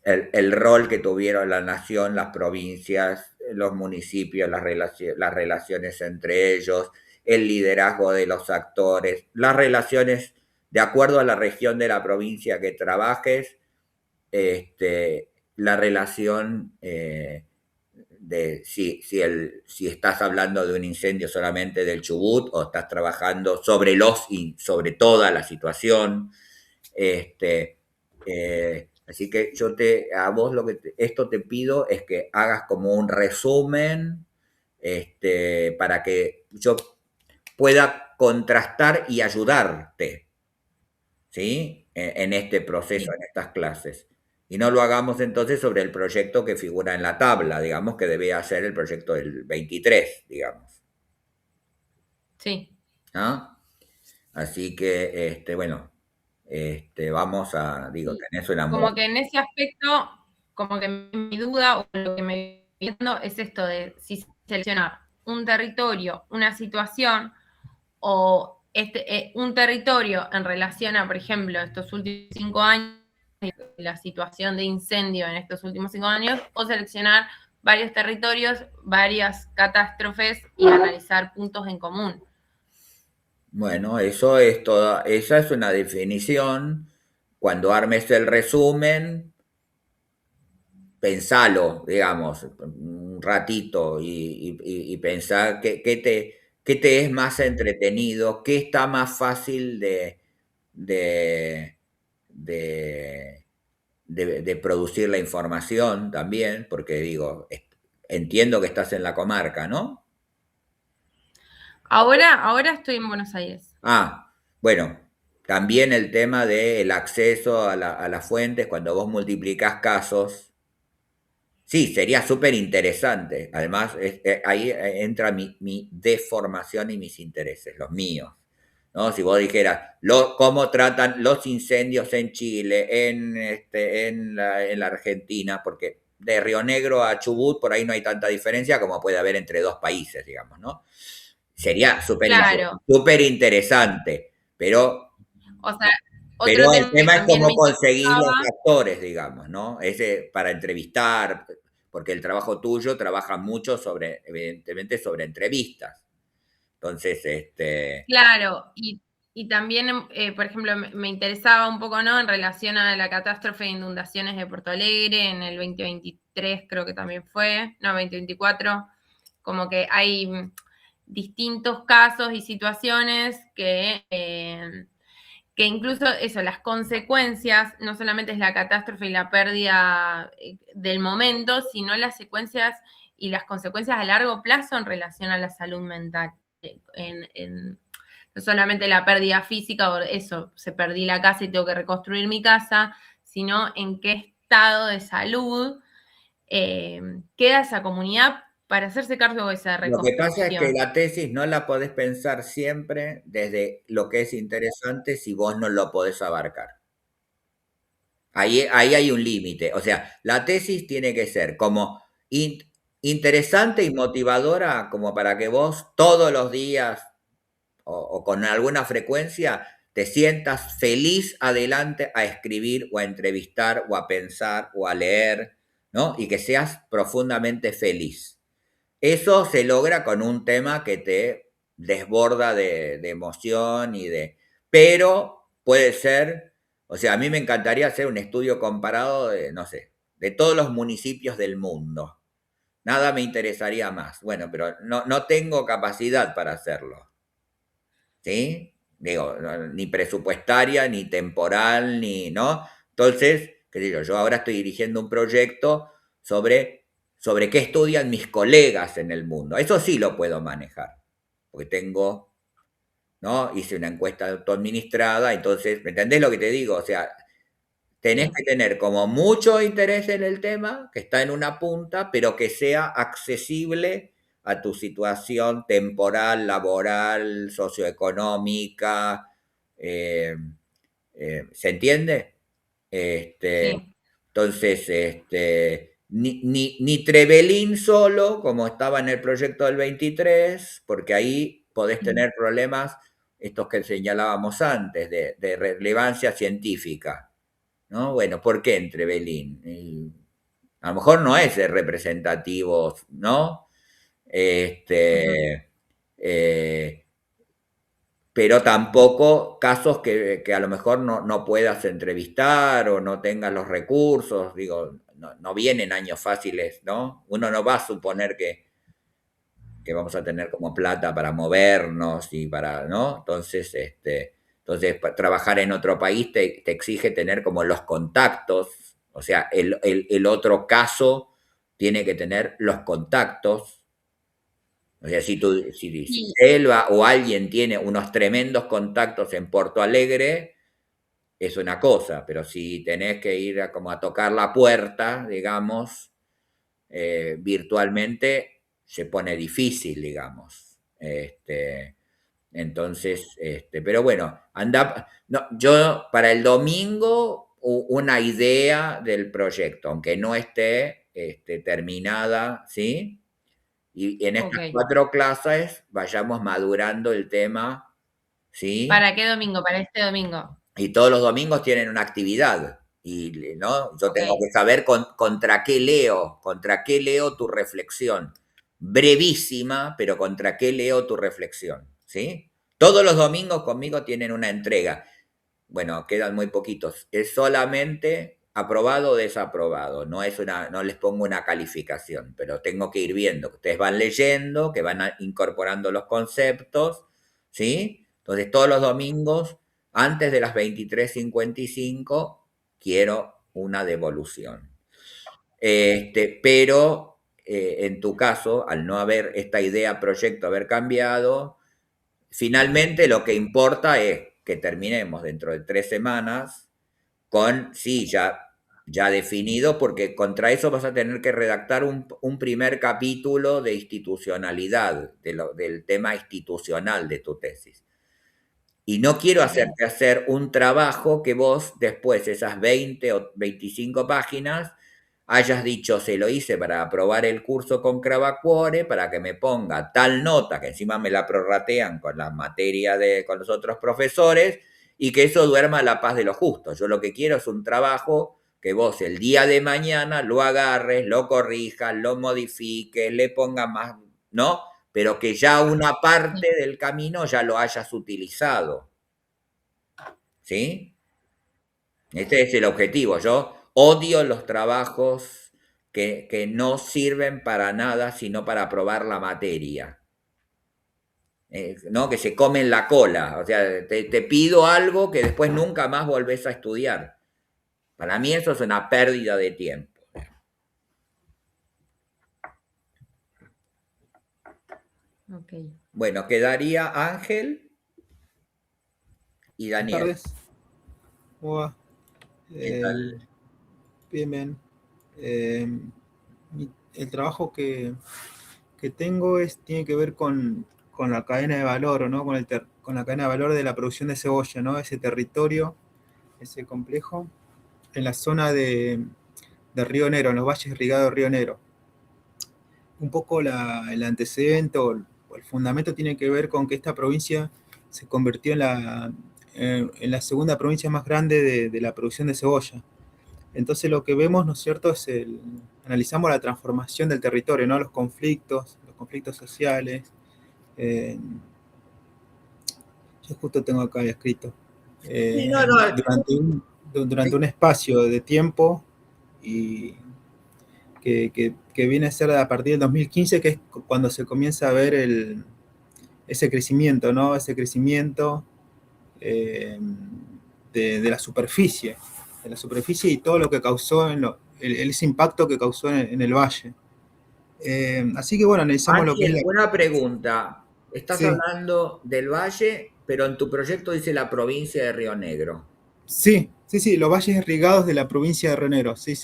el rol que tuvieron la nación, las provincias, los municipios, las relaciones entre ellos, el liderazgo de los actores, las relaciones de acuerdo a la región de la provincia que trabajes, la relación de si estás hablando de un incendio solamente del Chubut o estás trabajando sobre toda la situación. Así que a vos esto te pido es que hagas como un resumen, para que yo pueda contrastar y ayudarte, ¿sí? En este proceso, en estas clases. Y no lo hagamos entonces sobre el proyecto que figura en la tabla, digamos que debía ser el proyecto del 23, digamos. Sí. ¿Ah? Así que, bueno, vamos a, tenés una... Como que en ese aspecto, como que mi duda o lo que me viendo es esto de si seleccionar un territorio, una situación o un territorio en relación a, por ejemplo, estos últimos 5 años, la situación de incendio en estos últimos 5 años, o seleccionar varios territorios, varias catástrofes y analizar puntos en común. Bueno, esa es una definición. Cuando armes el resumen, pensalo, digamos, un ratito y pensá qué te es más entretenido, qué está más fácil de producir la información también, porque entiendo que estás en la comarca, ¿no? Ahora estoy en Buenos Aires. Bueno, también el tema del acceso a las fuentes, cuando vos multiplicás casos, sí, sería súper interesante. Además, ahí entra mi deformación y mis intereses, los míos, ¿no? Si vos dijeras cómo tratan los incendios en Chile, en la Argentina, porque de Río Negro a Chubut, por ahí no hay tanta diferencia como puede haber entre dos países, digamos, ¿no? Sería súper Claro. interesante, pero O sea, pero otro el tema que tema es también cómo me conseguís los interesaba, actores, digamos, ¿no? Ese para entrevistar, porque el trabajo tuyo trabaja mucho sobre, evidentemente, sobre entrevistas. Entonces, claro, y también, por ejemplo, me interesaba un poco, ¿no? En relación a la catástrofe de inundaciones de Porto Alegre en el 2023, creo que también fue, no, 2024, como que hay distintos casos y situaciones que incluso eso, las consecuencias, no solamente es la catástrofe y la pérdida del momento, sino las secuencias y las consecuencias a largo plazo en relación a la salud mental. No solamente la pérdida física, o eso, se perdí la casa y tengo que reconstruir mi casa, sino en qué estado de salud queda esa comunidad para hacerse cargo de esa lo que pasa es que reconstrucción. la tesis no la podés pensar siempre desde lo que es interesante si vos no lo podés abarcar. Ahí hay un límite. O sea, la tesis tiene que ser como interesante y motivadora como para que vos todos los días o con alguna frecuencia te sientas feliz adelante a escribir o a entrevistar o a pensar o a leer, ¿no? Y que seas profundamente feliz. Eso se logra con un tema que te desborda de emoción y de... Pero puede ser, o sea, a mí me encantaría hacer un estudio comparado de, no sé, de todos los municipios del mundo. Nada me interesaría más. Bueno, pero no tengo capacidad para hacerlo. ¿Sí? Digo, ni presupuestaria, ni temporal, ni, ¿no? Entonces, qué sé yo ahora estoy dirigiendo un proyecto sobre qué estudian mis colegas en el mundo. Eso sí lo puedo manejar, porque tengo, ¿no? Hice una encuesta autoadministrada, entonces, ¿me entendés lo que te digo? O sea, tenés que tener como mucho interés en el tema, que está en una punta, pero que sea accesible a tu situación temporal, laboral, socioeconómica. eh, ¿Se entiende? Sí. Entonces, ni Trevelin solo, como estaba en el proyecto del 23, porque ahí podés tener problemas, estos que señalábamos antes, de relevancia científica, ¿no? Bueno, ¿por qué en Trevelin? A lo mejor no es representativo, ¿no? Eh, pero tampoco casos que a lo mejor no puedas entrevistar o no tengas los recursos, digo, no vienen años fáciles, ¿no? Uno no va a suponer que vamos a tener como plata para movernos y para, ¿no? Entonces, trabajar en otro país te exige tener como los contactos, o sea, el otro caso tiene que tener los contactos. O sea, si Sí. Selva o alguien tiene unos tremendos contactos en Porto Alegre, es una cosa, pero si tenés que ir como a tocar la puerta, digamos, virtualmente, se pone difícil, digamos. Entonces, pero bueno, no, yo para el domingo una idea del proyecto, aunque no esté terminada, ¿sí? Y en estas Ok. 4 clases vayamos madurando el tema, ¿sí? ¿Para qué domingo? Para este domingo. Y todos los domingos tienen una actividad. Y, ¿no? Yo Ok. tengo que saber contra qué leo tu reflexión. Brevísima, pero contra qué leo tu reflexión, ¿sí? Todos los domingos conmigo tienen una entrega. Bueno, quedan muy poquitos. Es solamente aprobado o desaprobado. No les pongo una calificación, pero tengo que ir viendo. Ustedes van leyendo, que van incorporando los conceptos, ¿sí? Entonces, todos los domingos, antes de las 23:55, quiero una devolución. Pero en tu caso, al no haber esta idea, proyecto, haber cambiado, finalmente lo que importa es que terminemos dentro de 3 semanas con, sí, ya definido, porque contra eso vas a tener que redactar un primer capítulo de institucionalidad, del tema institucional de tu tesis. Y no quiero hacerte hacer un trabajo que vos después, esas 20 o 25 páginas, hayas dicho, se lo hice para aprobar el curso con Cravacuore, para que me ponga tal nota, que encima me la prorratean con la materia con los otros profesores, y que eso duerma a la paz de los justos. Yo lo que quiero es un trabajo que vos el día de mañana lo agarres, lo corrijas, lo modifiques, le pongas más, ¿no? Pero que ya una parte del camino ya lo hayas utilizado. ¿Sí? Este es el objetivo. Yo odio los trabajos que no sirven para nada sino para aprobar la materia. ¿No? Que se comen la cola. O sea, te pido algo que después nunca más volvés a estudiar. Para mí eso es una pérdida de tiempo. Ok. Bueno, quedaría Ángel y Daniel. Buenas tardes. ¿Cómo va? ¿Qué tal? Bien, bien. El trabajo que tengo tiene que ver con la cadena de valor, ¿no? Con la cadena de valor de la producción de cebolla, ¿no? Ese territorio, ese complejo, en la zona de Río Negro, en los valles irrigados de Río Negro. Un poco el antecedente o el fundamento tiene que ver con que esta provincia se convirtió en la segunda provincia más grande de la producción de cebolla. Entonces lo que vemos, ¿no es cierto?, analizamos la transformación del territorio, ¿no? Los conflictos sociales. Yo justo tengo acá escrito. Durante un espacio de tiempo y que viene a ser a partir del 2015, que es cuando se comienza a ver ese crecimiento, ¿no? Ese crecimiento de la superficie y todo lo que causó, ese impacto que causó en el valle. Así que bueno, analizamos lo que es una pregunta. Estás hablando del valle, pero en tu proyecto dice la provincia de Río Negro. Sí, los valles irrigados de la provincia de Río Negro, sí.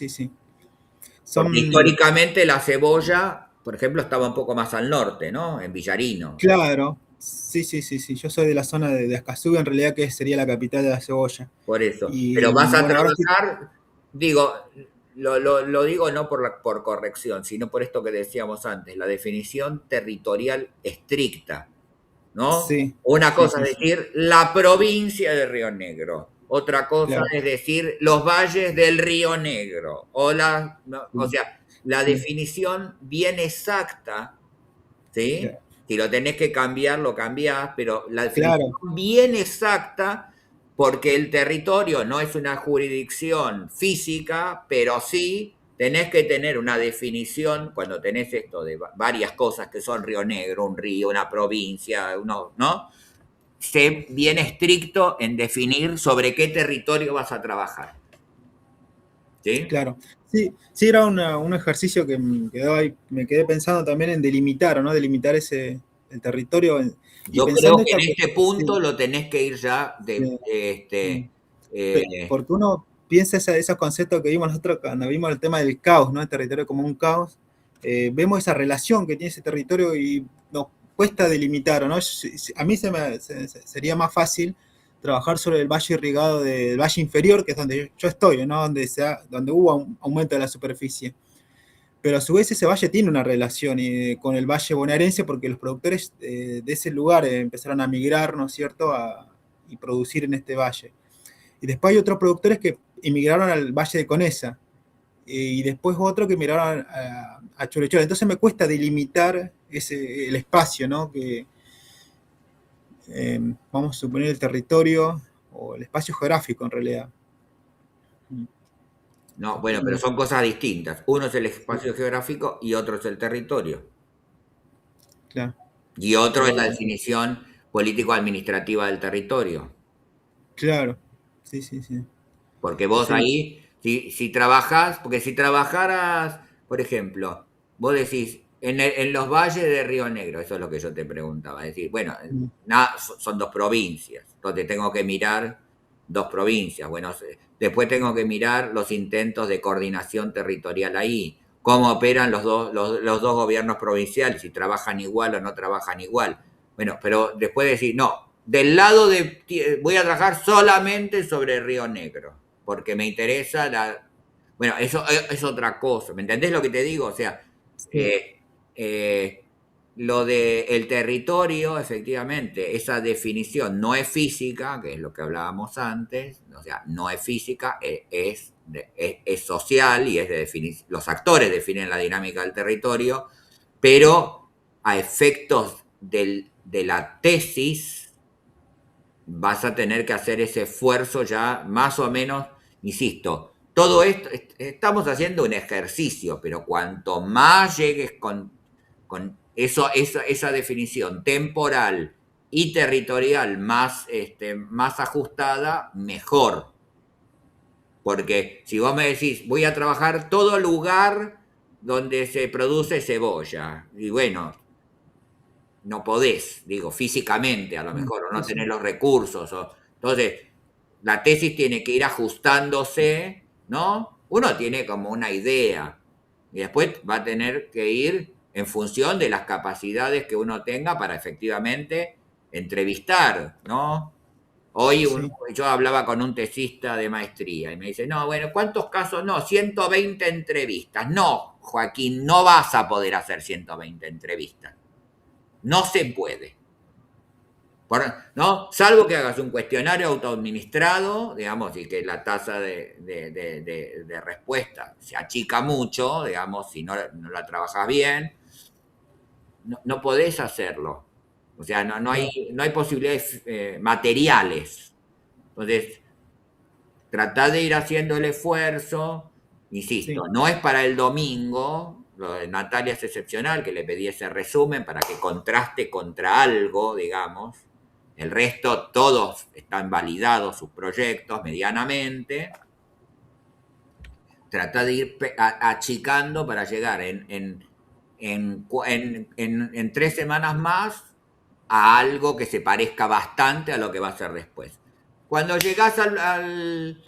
Porque históricamente la cebolla, por ejemplo, estaba un poco más al norte, ¿no? En Villarino. Claro, sí. Yo soy de la zona de Ascazú, en realidad que sería la capital de la cebolla. Por eso. Pero vas a trabajar, digo, lo digo no por corrección, sino por esto que decíamos antes, la definición territorial estricta, ¿no? Sí. Una cosa es decir la provincia de Río Negro. Otra cosa es decir los valles del Río Negro. O sea, la definición bien exacta, ¿sí? Claro. Si lo tenés que cambiar, lo cambiás, pero la definición bien exacta, porque el territorio no es una jurisdicción física, pero sí tenés que tener una definición cuando tenés esto de varias cosas que son Río Negro, un río, una provincia, ¿no? Sé bien estricto en definir sobre qué territorio vas a trabajar. ¿Sí? Claro. Sí, era un ejercicio que me quedé pensando también en delimitar, ¿no? Delimitar el territorio. Yo creo que en este punto lo tenés que ir ya porque uno piensa esos conceptos que vimos nosotros cuando vimos el tema del caos, ¿no? El territorio como un caos. Vemos esa relación que tiene ese territorio y nos cuesta delimitar, ¿no? A mí sería más fácil trabajar sobre el valle irrigado del valle inferior, que es donde yo estoy, ¿no? Donde hubo un aumento de la superficie. Pero a su vez ese valle tiene una relación con el valle bonaerense, porque los productores de ese lugar empezaron a migrar, ¿no es cierto?, y producir en este valle. Y después hay otros productores que emigraron al valle de Conesa, y después otros que emigraron a Chorechora. Entonces me cuesta delimitar el espacio, ¿no? Que vamos a suponer el territorio o el espacio geográfico en realidad. No, bueno, pero son cosas distintas. Uno es el espacio geográfico y otro es el territorio. Claro. Y otro es la definición político-administrativa del territorio. Claro, sí. Porque vos ahí, si trabajás, porque si trabajaras, por ejemplo, vos decís, en los valles de Río Negro, eso es lo que yo te preguntaba, es decir, bueno, son dos provincias, entonces tengo que mirar dos provincias, bueno, después tengo que mirar los intentos de coordinación territorial ahí, cómo operan los dos gobiernos provinciales, si trabajan igual o no trabajan igual. Bueno, pero después decir, no, del lado voy a trabajar solamente sobre Río Negro, porque me interesa Bueno, eso es otra cosa. ¿Me entendés lo que te digo? O sea, lo del territorio, efectivamente, esa definición no es física, que es lo que hablábamos antes, o sea, no es física, es social y es de definición. Los actores definen la dinámica del territorio, pero a efectos de la tesis vas a tener que hacer ese esfuerzo ya más o menos, insisto, todo esto, estamos haciendo un ejercicio, pero cuanto más llegues con esa definición temporal y territorial más ajustada, mejor. Porque si vos me decís, voy a trabajar todo lugar donde se produce cebolla, y bueno, no podés, digo, físicamente a lo mejor, o no tenés los recursos. Entonces, la tesis tiene que ir ajustándose, ¿no? Uno tiene como una idea y después va a tener que ir en función de las capacidades que uno tenga para efectivamente entrevistar, ¿no? Hoy yo hablaba con un tesista de maestría y me dice, no, bueno, ¿cuántos casos? No, 120 entrevistas. No, Joaquín, no vas a poder hacer 120 entrevistas. No se puede. ¿No? Salvo que hagas un cuestionario autoadministrado, digamos, y que la tasa de respuesta se achica mucho, digamos, si no la trabajas bien, no podés hacerlo. O sea, no hay posibilidades materiales. Entonces, tratá de ir haciendo el esfuerzo, insisto, no es para el domingo. Lo de Natalia es excepcional, que le pedí ese resumen para que contraste contra algo, digamos. El resto, todos están validados sus proyectos medianamente. Trata de ir achicando para llegar en 3 semanas más a algo que se parezca bastante a lo que va a ser después. Cuando llegás al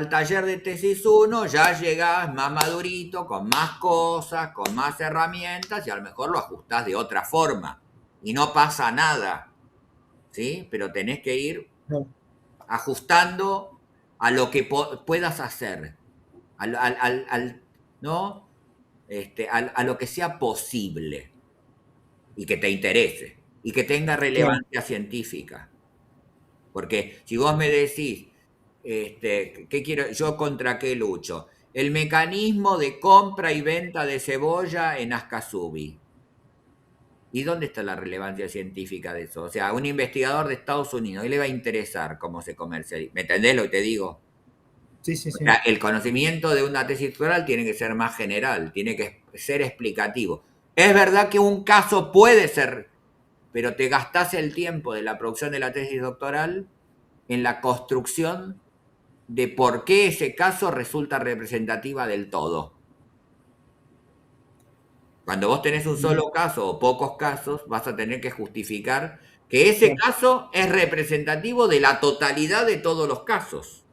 taller de tesis 1, ya llegás más madurito, con más cosas, con más herramientas, y a lo mejor lo ajustás de otra forma. Y no pasa nada, ¿sí? Pero tenés que ir ajustando a lo que puedas hacer, ¿no? A lo que sea posible y que te interese y que tenga relevancia científica. Porque si vos me decís, ¿qué quiero? ¿Yo contra qué lucho? El mecanismo de compra y venta de cebolla en Ascasubi. ¿Y dónde está la relevancia científica de eso? O sea, a un investigador de Estados Unidos, ¿qué le va a interesar cómo se comercializa? ¿Me entendés lo que te digo? Sí. O sea, el conocimiento de una tesis doctoral tiene que ser más general, tiene que ser explicativo. Es verdad que un caso puede ser, pero te gastás el tiempo de la producción de la tesis doctoral en la construcción de por qué ese caso resulta representativa del todo. Cuando vos tenés un solo caso o pocos casos, vas a tener que justificar que ese caso es representativo de la totalidad de todos los casos.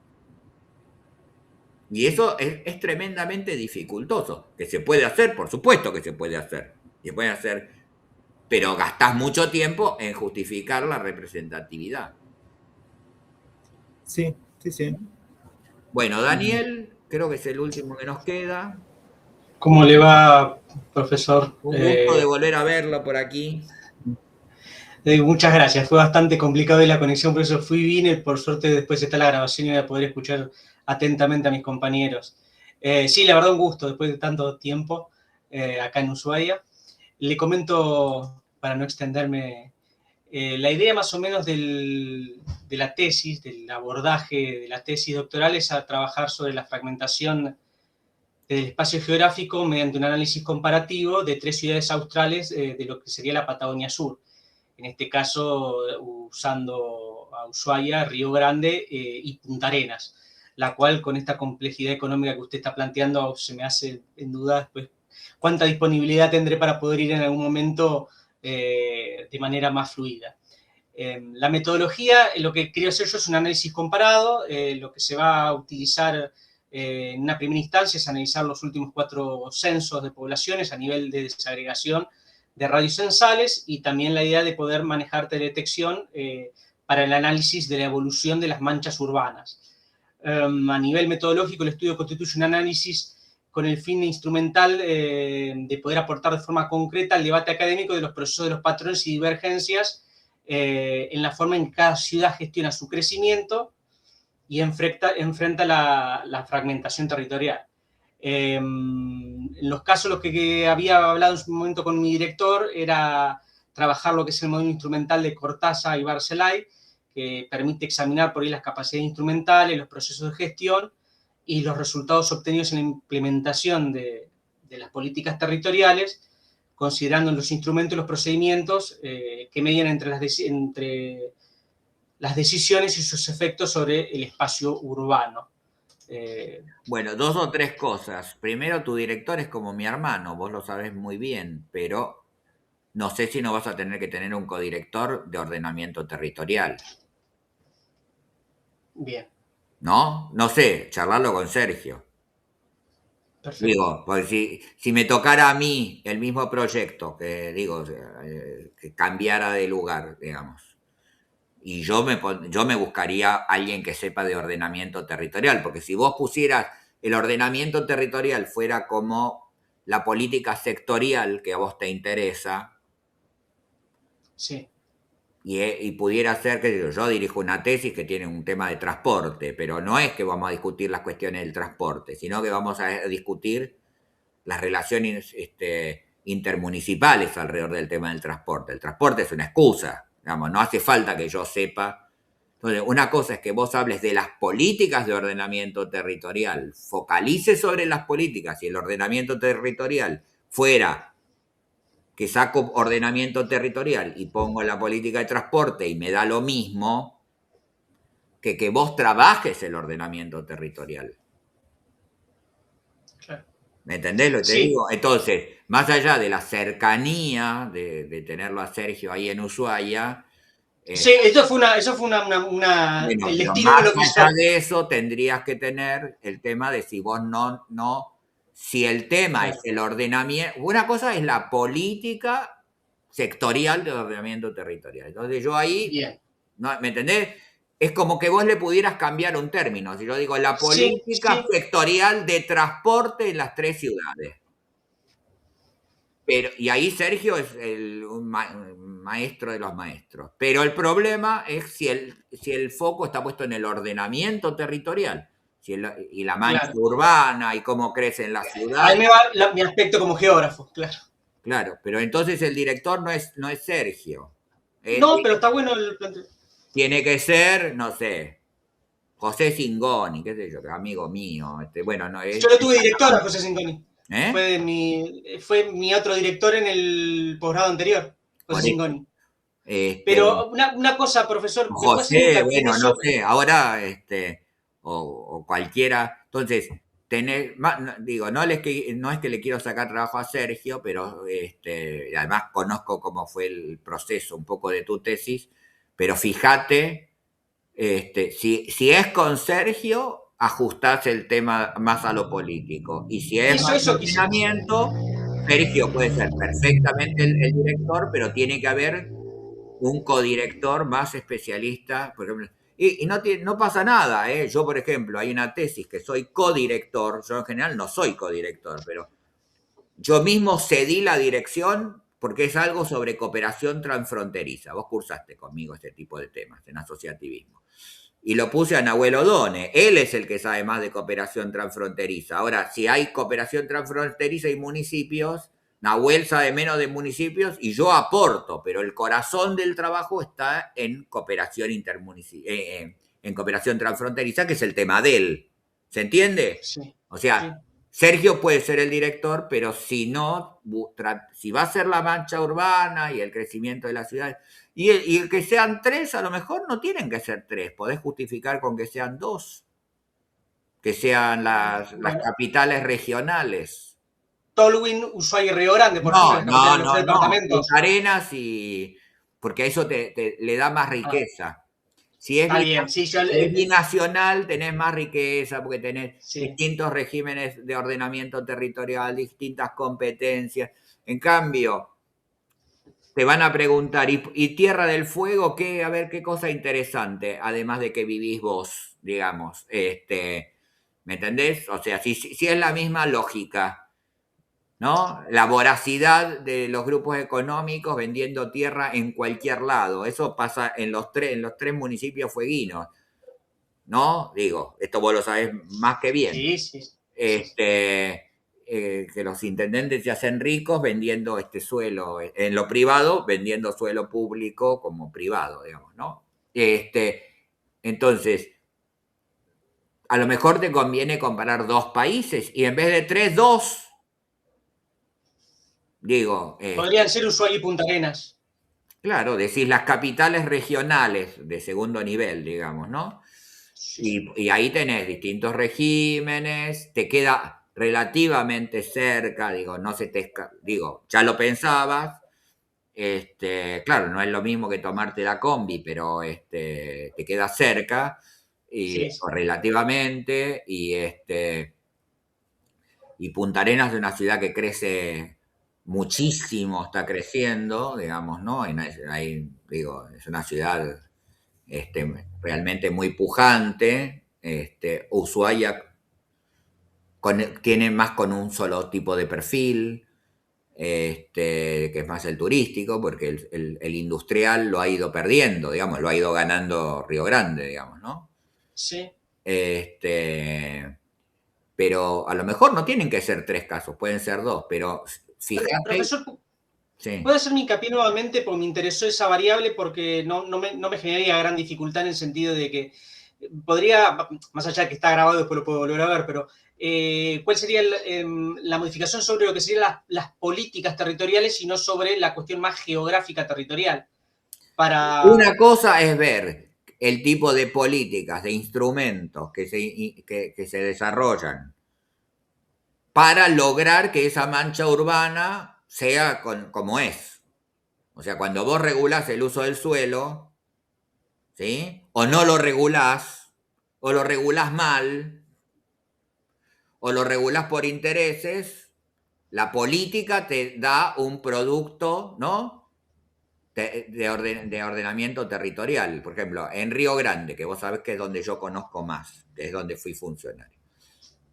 Y eso es tremendamente dificultoso. Que se puede hacer, por supuesto que se puede hacer. Se puede hacer, pero gastás mucho tiempo en justificar la representatividad. Sí. Bueno, Daniel, creo que es el último que nos queda. ¿Cómo le va, profesor? Un gusto de volver a verlo por aquí. Muchas gracias. Fue bastante complicado la conexión, por eso vine. Por suerte después está la grabación y voy a poder escuchar atentamente a mis compañeros. Sí, la verdad un gusto después de tanto tiempo acá en Ushuaia. Le comento, para no extenderme, la idea más o menos de la tesis, del abordaje de la tesis doctoral es a trabajar sobre la fragmentación del espacio geográfico mediante un análisis comparativo de 3 ciudades australes de lo que sería la Patagonia Sur. En este caso, usando a Ushuaia, Río Grande y Punta Arenas, la cual con esta complejidad económica que usted está planteando se me hace en duda después cuánta disponibilidad tendré para poder ir en algún momento de manera más fluida. La metodología, lo que quiero hacer yo es un análisis comparado, lo que se va a utilizar en una primera instancia es analizar los últimos 4 censos de poblaciones a nivel de desagregación de radios censales y también la idea de poder manejar teledetección para el análisis de la evolución de las manchas urbanas. A nivel metodológico, el estudio constituye un análisis con el fin instrumental de poder aportar de forma concreta al debate académico de los procesos de los patrones y divergencias en la forma en que cada ciudad gestiona su crecimiento y enfrenta la fragmentación territorial. En los casos los que había hablado en su momento con mi director era trabajar lo que es el modelo instrumental de Cortázar y Barcelay, que permite examinar por ahí las capacidades instrumentales, los procesos de gestión y los resultados obtenidos en la implementación de las políticas territoriales, considerando los instrumentos y los procedimientos que median entre las decisiones y sus efectos sobre el espacio urbano. Bueno, 2 o 3 cosas. Primero, tu director es como mi hermano, vos lo sabés muy bien, pero no sé si no vas a tener que tener un codirector de ordenamiento territorial. Bien. ¿No? No sé, charlarlo con Sergio. Perfecto. Digo, porque si me tocara a mí el mismo proyecto, que digo, que cambiara de lugar, digamos, y yo me buscaría a alguien que sepa de ordenamiento territorial, porque si vos pusieras el ordenamiento territorial fuera como la política sectorial que a vos te interesa, sí. y pudiera ser que yo dirijo una tesis que tiene un tema de transporte, pero no es que vamos a discutir las cuestiones del transporte, sino que vamos a discutir las relaciones intermunicipales alrededor del tema del transporte. El transporte es una excusa, digamos, no hace falta que yo sepa. Entonces, una cosa es que vos hables de las políticas de ordenamiento territorial, focalices sobre las políticas, y el ordenamiento territorial fuera que saco ordenamiento territorial y pongo la política de transporte y me da lo mismo que vos trabajes el ordenamiento territorial. Claro. ¿Me entendés lo que te digo? Entonces, más allá de la cercanía de tenerlo a Sergio ahí en Ushuaia. Sí, eso fue una bueno, el pero destino más lo quiso. allá de eso, tendrías que tener el tema de si vos si el tema es el ordenamiento. Una cosa es la política sectorial de ordenamiento territorial. Entonces yo ahí, bien. ¿no? ¿Me entendés? Es como que vos le pudieras cambiar un término. Si yo digo la política sectorial de transporte en las 3 ciudades. Y ahí Sergio es un maestro de los maestros. Pero el problema es si el foco está puesto en el ordenamiento territorial. Y la mancha urbana y cómo crece en la ciudad. Ahí me va mi aspecto como geógrafo, claro. Claro, pero entonces el director no es Sergio. No, pero está bueno el planteo. Tiene que ser, no sé, José Singoni, qué sé yo, amigo mío. Bueno, no, yo lo tuve director a José Singoni. ¿Eh? Fue mi otro director en el posgrado anterior, José Singoni. Pero una cosa, profesor. José, bueno, no sé, ahora, o cualquiera. Entonces, no es que le quiero sacar trabajo a Sergio, pero además conozco cómo fue el proceso un poco de tu tesis, pero fíjate, si es con Sergio, ajustás el tema más a lo político, y si es más ordenamiento, Sergio puede ser perfectamente el director, pero tiene que haber un codirector más especialista, por ejemplo. Y no pasa nada, ¿eh? Yo, por ejemplo, hay una tesis que soy codirector. Yo en general no soy codirector, pero yo mismo cedí la dirección porque es algo sobre cooperación transfronteriza. Vos cursaste conmigo este tipo de temas en asociativismo. Y lo puse a Nahuel Odone. Él es el que sabe más de cooperación transfronteriza. Ahora, si hay cooperación transfronteriza y municipios, Nahuel sabe menos de municipios y yo aporto, pero el corazón del trabajo está en cooperación en cooperación transfronteriza, que es el tema de él. ¿Se entiende? Sí. O sea, Sergio puede ser el director, pero si va a ser la mancha urbana y el crecimiento de la ciudad, y el que sean 3, a lo mejor no tienen que ser 3, podés justificar con que sean 2, que sean las capitales regionales. Tolwyn, Ushuaia y Río Grande, por ejemplo, no, departamentos. Arenas porque eso le da más riqueza. Si es binacional, tenés más riqueza, porque tenés distintos regímenes de ordenamiento territorial, distintas competencias. En cambio, te van a preguntar, ¿y Tierra del Fuego qué? A ver, qué cosa interesante, además de que vivís vos, digamos. ¿Me entendés? O sea, si es la misma lógica, ¿no? La voracidad de los grupos económicos vendiendo tierra en cualquier lado. Eso pasa en los tres municipios fueguinos, ¿no? Digo, esto vos lo sabés más que bien. Sí. Que los intendentes se hacen ricos vendiendo suelo en lo privado, vendiendo suelo público como privado, digamos, ¿no? Entonces, a lo mejor te conviene comparar 2 países y en vez de 3, 2. Digo. Podrían ser Ushuaia y Punta Arenas. Claro, decís las capitales regionales de segundo nivel, digamos, ¿no? Sí. Y ahí tenés distintos regímenes, te queda relativamente cerca, digo, ya lo pensabas, claro, no es lo mismo que tomarte la combi, pero te queda cerca, o relativamente, y Punta Arenas es una ciudad que crece muchísimo, está creciendo, digamos, ¿no? Es una ciudad realmente muy pujante. Ushuaia tiene más con un solo tipo de perfil, que es más el turístico, porque el industrial lo ha ido perdiendo, digamos, lo ha ido ganando Río Grande, digamos, ¿no? Sí. Pero a lo mejor no tienen que ser 3 casos, pueden ser 2, pero fíjate. Profesor, sí. ¿puedo hacer mi hincapié nuevamente? Porque me interesó esa variable, porque no me generaría gran dificultad en el sentido de que podría, más allá de que está grabado, después lo puedo volver a ver, pero ¿cuál sería la modificación sobre lo que serían las políticas territoriales y no sobre la cuestión más geográfica territorial? Una cosa es ver el tipo de políticas, de instrumentos que se desarrollan para lograr que esa mancha urbana sea como es. O sea, cuando vos regulás el uso del suelo, ¿sí? O no lo regulás, o lo regulás mal, o lo regulás por intereses, la política te da un producto, ¿no? De ordenamiento territorial. Por ejemplo, en Río Grande, que vos sabés que es donde yo conozco más, que es donde fui funcionario.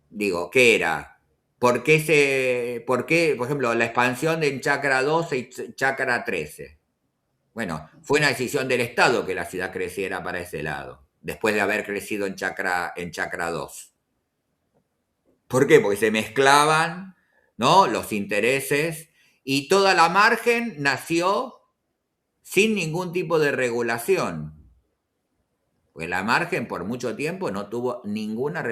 Digo, ¿qué era? ¿Por qué, por ejemplo, la expansión de Chacra 12 y Chacra 13? Bueno, fue una decisión del Estado que la ciudad creciera para ese lado, después de haber crecido en Chacra 2. ¿Por qué? Porque se mezclaban, ¿no?, los intereses, y toda la margen nació sin ningún tipo de regulación. Pues la margen por mucho tiempo no tuvo ninguna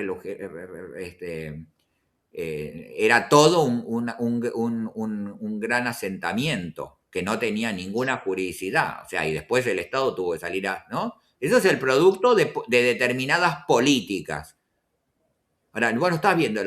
era todo un gran asentamiento que no tenía ninguna juridicidad. O sea, y después el Estado tuvo que salir ¿no? Eso es el producto de determinadas políticas. Ahora, vos no estás viendo